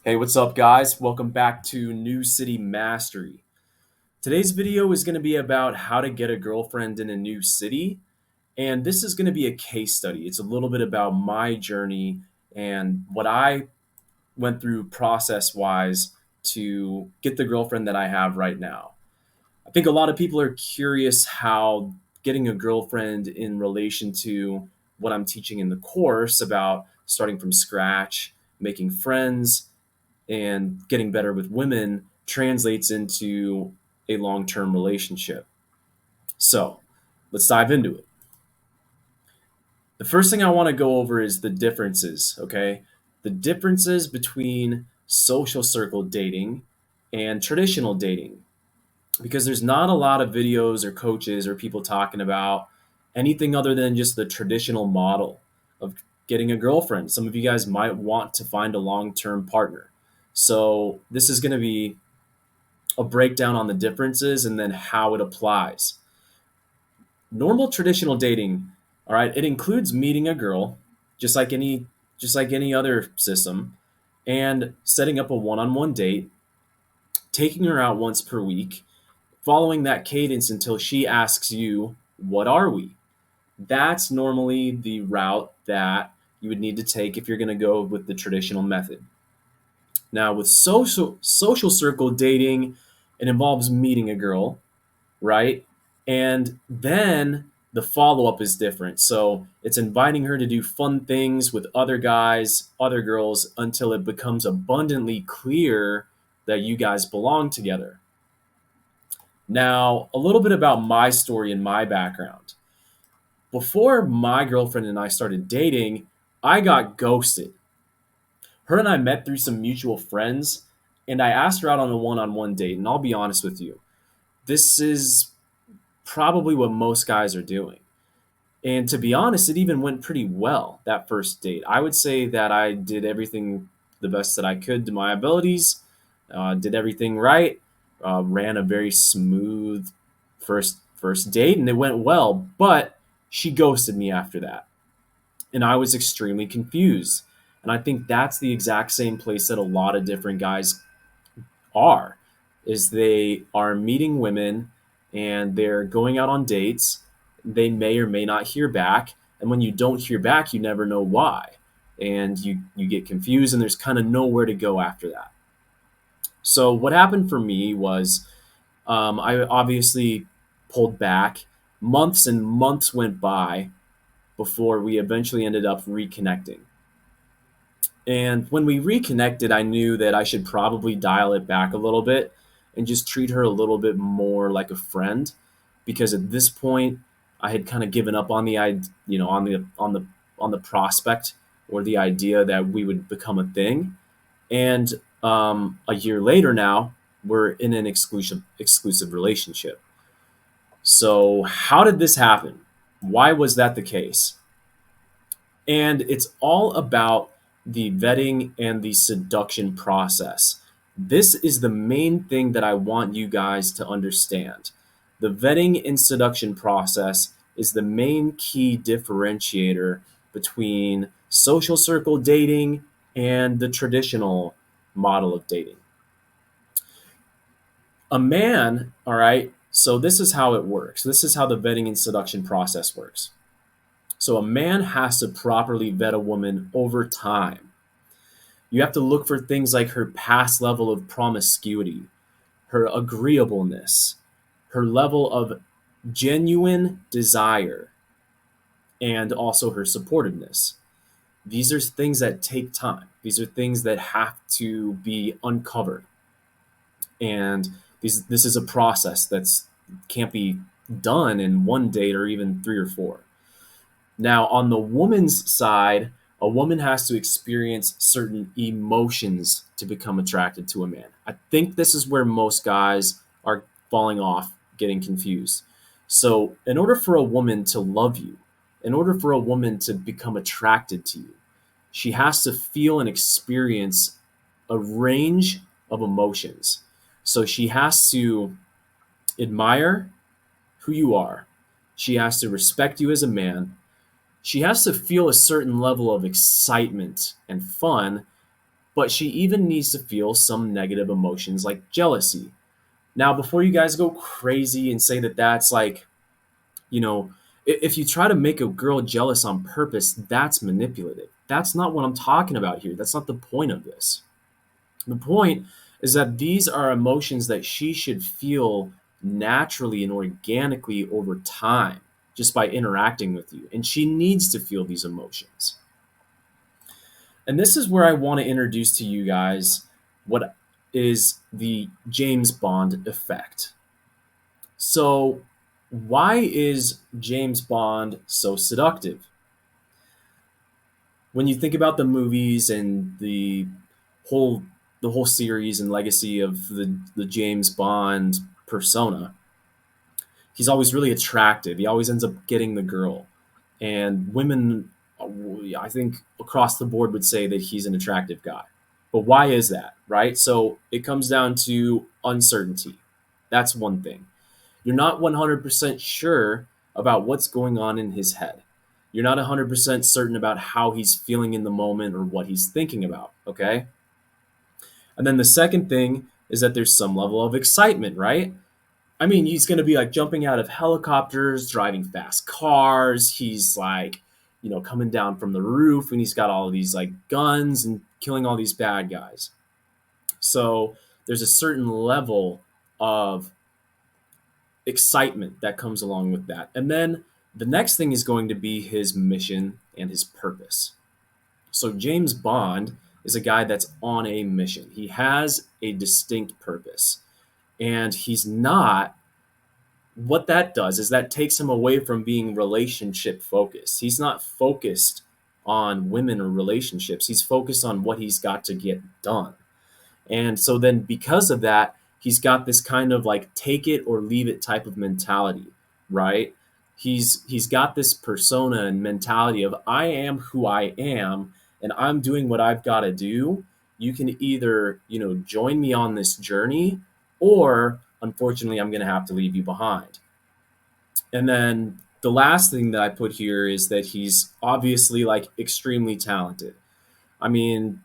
Hey, what's up, guys? Welcome back to New City Mastery. Today's video is going to be about how to get a girlfriend in a new city, and this is going to be a case study. It's a little bit about my journey and what I went through process-wise to get the girlfriend that I have right now. I think a lot of people are curious how getting a girlfriend in relation to what I'm teaching in the course about starting from scratch, making friends, and getting better with women translates into a long-term relationship. So let's dive into it. The first thing I want to go over is the differences, okay? The differences between social circle dating and traditional dating. Because there's not a lot of videos or coaches or people talking about anything other than just the traditional model of getting a girlfriend. Some of you guys might want to find a long-term partner. So this is going to be a breakdown on the differences and then how it applies. Normal traditional dating, all right, it includes meeting a girl just like any other system and setting up a one-on-one date, taking her out once per week, following that cadence until she asks you, "What are we?" That's normally the route that you would need to take if you're going to go with the traditional method. Now, with social circle dating, it involves meeting a girl, right? And then the follow up is different. So it's inviting her to do fun things with other guys, other girls, until it becomes abundantly clear that you guys belong together. Now, a little bit about my story and my background. Before my girlfriend and I started dating, I got ghosted. Her and I met through some mutual friends, and I asked her out on a one on one date. And I'll be honest with you, this is probably what most guys are doing. And to be honest, it even went pretty well that first date. I would say that I did everything the best that I could to my abilities, did everything right, ran a very smooth first date, and it went well. But she ghosted me after that, and I was extremely confused. And I think that's the exact same place that a lot of different guys are, is they are meeting women and they're going out on dates. They may or may not hear back, and when you don't hear back, you never know why, and you get confused, and there's kind of nowhere to go after that. So what happened for me was, I obviously pulled back. Months and months went by before we eventually ended up reconnecting. And when we reconnected, I knew that I should probably dial it back a little bit and just treat her a little bit more like a friend, because at this point I had kind of given up on the prospect or the idea that we would become a thing. And a year later now, we're in an exclusive relationship. So how did this happen? Why was that the case? And it's all about the vetting and the seduction process. This is the main thing that I want you guys to understand. The vetting and seduction process is the main key differentiator between social circle dating and the traditional model of dating. A man, all right, so this is how it works. This is how the vetting and seduction process works. So a man has to properly vet a woman over time. You have to look for things like her past level of promiscuity, her agreeableness, her level of genuine desire, and also her supportiveness. These are things that take time. These are things that have to be uncovered. And this is a process that's can't be done in one date or even three or four. Now, on the woman's side, a woman has to experience certain emotions to become attracted to a man. I think this is where most guys are falling off, getting confused. So, in order for a woman to love you, in order for a woman to become attracted to you, she has to feel and experience a range of emotions. So, she has to admire who you are, she has to respect you as a man, she has to feel a certain level of excitement and fun, but she even needs to feel some negative emotions like jealousy. Now, before you guys go crazy and say that that's like, you know, if you try to make a girl jealous on purpose, that's manipulative. That's not what I'm talking about here. That's not the point of this. The point is that these are emotions that she should feel naturally and organically over time just by interacting with you. And she needs to feel these emotions. And this is where I want to introduce to you guys what is the James Bond effect. So, why is James Bond so seductive? When you think about the movies and whole the whole series and legacy of the James Bond persona, he's always really attractive. He always ends up getting the girl. And women, I think across the board would say that he's an attractive guy. But why is that, right? So it comes down to uncertainty. That's one thing. You're not 100% sure about what's going on in his head. You're not 100% certain about how he's feeling in the moment or what he's thinking about, okay? And then the second thing is that there's some level of excitement, right? I mean, he's going to be like jumping out of helicopters, driving fast cars. He's like, coming down from the roof, and he's got all of these like guns and killing all these bad guys. So there's a certain level of excitement that comes along with that. And then the next thing is going to be his mission and his purpose. So James Bond is a guy that's on a mission. He has a distinct purpose. And he's not, what that does is that takes him away from being relationship focused. He's not focused on women or relationships. He's focused on what he's got to get done. And so then because of that, he's got this kind of like take it or leave it type of mentality, right? He's got this persona and mentality of I am who I am and I'm doing what I've got to do. You can either, join me on this journey or unfortunately I'm going to have to leave you behind. And then the last thing that I put here is that he's obviously like extremely talented. I mean,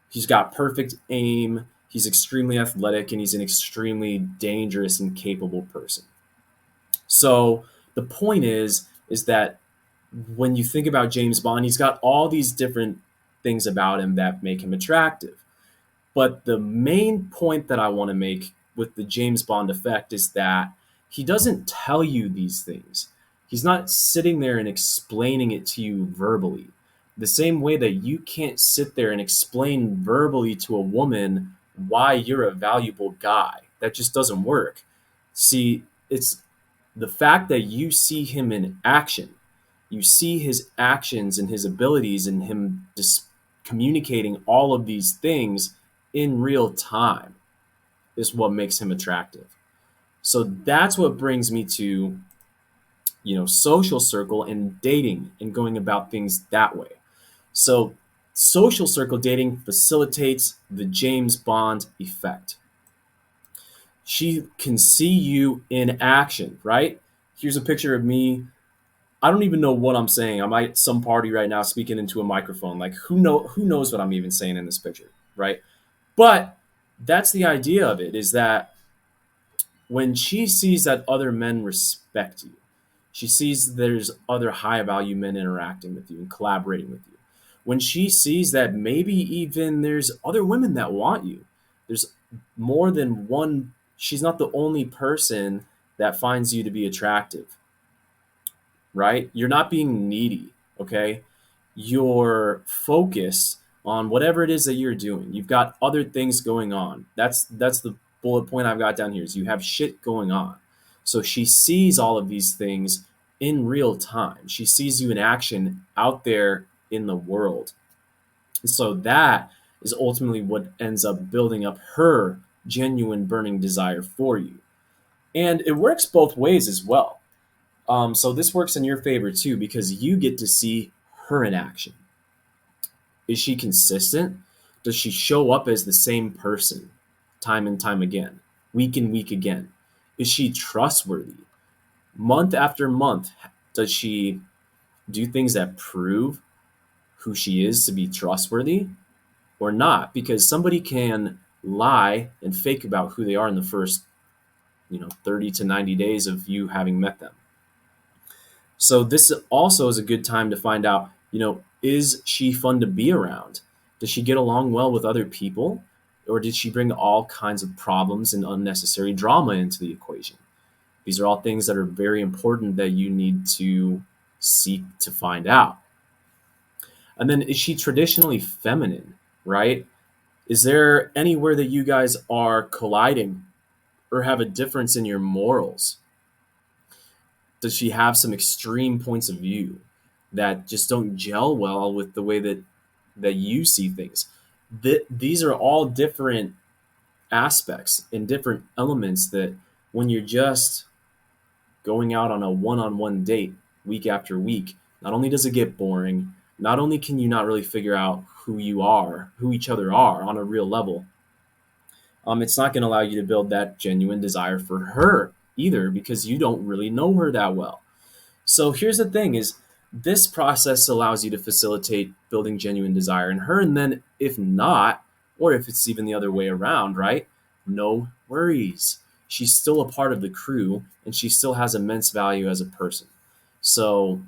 he's got perfect aim, he's extremely athletic, and he's an extremely dangerous and capable person. So the point is that when you think about James Bond, he's got all these different things about him that make him attractive. But the main point that I want to make with the James Bond effect is that he doesn't tell you these things. He's not sitting there and explaining it to you verbally. The same way that you can't sit there and explain verbally to a woman why you're a valuable guy. That just doesn't work. See, it's the fact that you see him in action. You see his actions and his abilities and him communicating all of these things in real time is what makes him attractive. So that's what brings me to, social circle and dating and going about things that way. So social circle dating facilitates the James Bond effect. She can see you in action, right? Here's a picture of me. I don't even know what I'm saying. I'm at some party right now speaking into a microphone. Like who knows what I'm even saying in this picture, right? But that's the idea of it, is that when she sees that other men respect you, she sees there's other high value men interacting with you and collaborating with you. When she sees that maybe even there's other women that want you, there's more than one, she's not the only person that finds you to be attractive, right? You're not being needy, okay? You're focused on whatever it is that you're doing. You've got other things going on. That's the bullet point I've got down here is you have shit going on. So she sees all of these things in real time. She sees you in action out there in the world. And so that is ultimately what ends up building up her genuine burning desire for you. And it works both ways as well. So this works in your favor too, because you get to see her in action. Is she consistent? Does she show up as the same person time and time again, week and week again? Is she trustworthy? Month after month, does she do things that prove who she is to be trustworthy? or not, because somebody can lie and fake about who they are in the first 30 to 90 days of you having met them. So this also is a good time to find out, is she fun to be around? Does she get along well with other people? Or did she bring all kinds of problems and unnecessary drama into the equation? These are all things that are very important that you need to seek to find out. And then, is she traditionally feminine, right? Is there anywhere that you guys are colliding or have a difference in your morals? Does she have some extreme points of view that just don't gel well with the way that you see things? These are all different aspects and different elements that when you're just going out on a one-on-one date week after week, not only does it get boring, not only can you not really figure out who each other are on a real level, it's not going to allow you to build that genuine desire for her either, because you don't really know her that well. So here's the thing is, this process allows you to facilitate building genuine desire in her. And then if not, or if it's even the other way around, right? No worries. She's still a part of the crew and she still has immense value as a person. So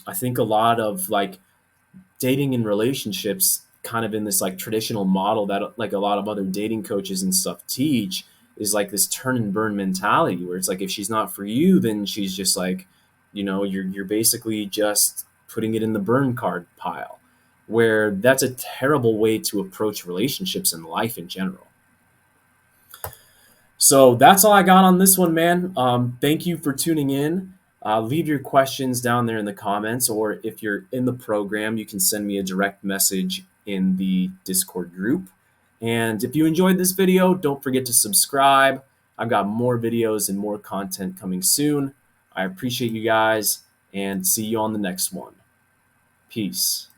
I think a lot of like dating and relationships kind of in this like traditional model that like a lot of other dating coaches and stuff teach is like this turn and burn mentality where it's like if she's not for you, then she's just like, you're basically just putting it in the burn card pile, where that's a terrible way to approach relationships and life in general. So that's all I got on this one, man. Thank you for tuning in. Leave your questions down there in the comments, or if you're in the program, you can send me a direct message in the Discord group. And if you enjoyed this video, don't forget to subscribe. I've got more videos and more content coming soon. I appreciate you guys and see you on the next one. Peace.